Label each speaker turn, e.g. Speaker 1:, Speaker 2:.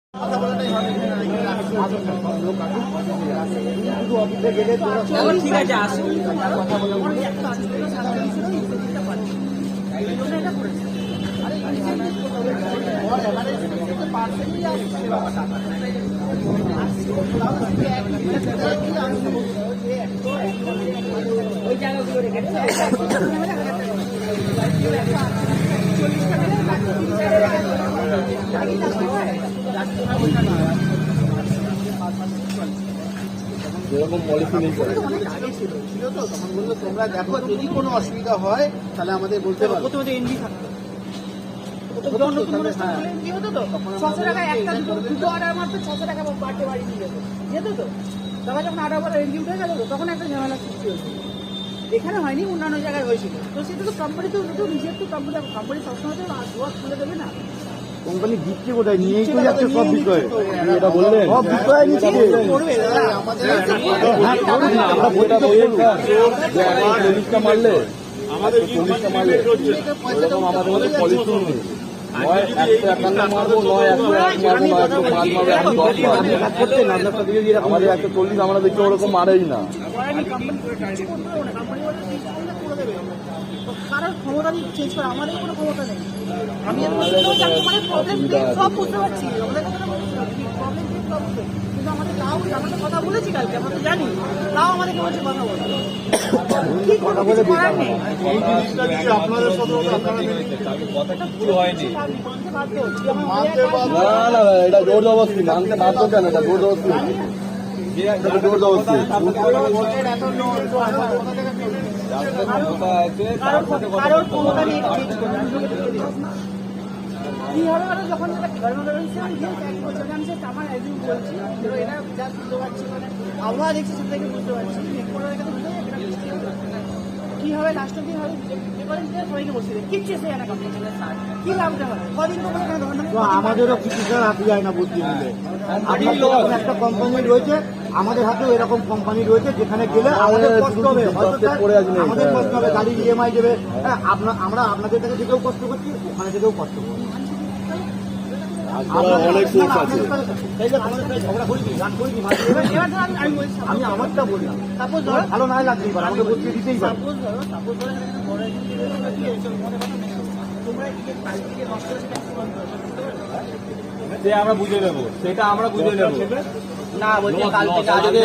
Speaker 1: ঠিক আছে আসুন কথা বলে ওই জায়গাগুলো রেখে
Speaker 2: যেরকম পলিসি নেই
Speaker 3: ছিল তো তখন বললো তোমরা দেখো যদি কোনো অসুবিধা হয় তাহলে আমাদের বলতে পারো।
Speaker 1: প্রথমে এনজি থাকতো ছশো টাকা একটা দুটো অর্ডার মাত্র 600 টাকা পার্টে বাড়ি নিয়ে যেত তো তখন যখন অর্ডার এনজি উঠে গেল তখন একটা ঝামেলা সৃষ্টি হয়েছিল। এখানে হয়নি, অন্যান্য জায়গায় হয়েছিল। তো সেটা তো কোম্পানি তো নিজের তো কোম্পানি সবসময় তো দোয়া খুলে দেবে না।
Speaker 2: কোম্পানি দিচ্ছে কোথায় নিয়েই তো যাচ্ছে সব বিষয়ে এটা বললেন সব বিষয়ে নিচ্ছে আমরা বইটা চল্লিশটা মারলে আমাদের চল্লিশটা মারলে এরকম আমাদের মধ্যে পলিসি নেই। নয় 151 মারবো, নয় 101 মারবো, নয় 105 মারবো, 10 মারবো। আমাদের 140 আমরা দেখছি ওরকম মারেই না।
Speaker 1: কারোর ক্ষমতা চেঞ্জ করা আমাদের কোনো ক্ষমতা নেই। আমি মানে প্রবলেম সব বুঝতে পারছি, আমাদের কথা প্রবলেম সব বুঝতে, কিন্তু আমাদের তাও আমরা তো কথা বলেছি কালকে, আমরা তো জানি, তাও আমাদেরকে বলছে কথা বলতে কি কথা বলে করার নেই।
Speaker 2: আপনাদের কথাটা ভুল হয়নি। না না এটা জোর জবরদস্তি, মানতে বাধ্য কেন? এটা জোর জবরদস্তি, জোর জবরদস্তি।
Speaker 1: কারোর ক্ষমতা নেই কি হবে মানে যখন আমার একদিন বলছি এরা যা বুঝতে পারছি, মানে আবহাওয়া দেখছি সেটা থেকে বুঝতে পারছি কি হবে লাস্ট অব্দি হবে সবাইকে বসে দেবে কিচ্ছু এসে না কি লাভটা হবে কদিন তো
Speaker 3: আমাদেরও কিছু স্যার হাতে যায় না বুদ্ধি দিলে। একটা কোম্পানি রয়েছে, আমাদের হাতেও এরকম কোম্পানি রয়েছে যেখানে গেলে আমাদের কষ্ট হবে, আমাদের কষ্ট হবে, গাড়ির ইএমআই দেবে। আমরা আপনাদের কাছে থেকেও কষ্ট করছি, ওখানে থেকেও কষ্ট করছি।
Speaker 2: অনেক সোর্স আছে।
Speaker 3: আমি আমারটা বললাম, ভালো না লাগতেই পারে, আমাকে বুঝিয়ে দিতেই পারে।
Speaker 2: আমরা বুঝে নেবো, সেটা আমরা বুঝে নেবো।
Speaker 1: না বলছে কাল থেকে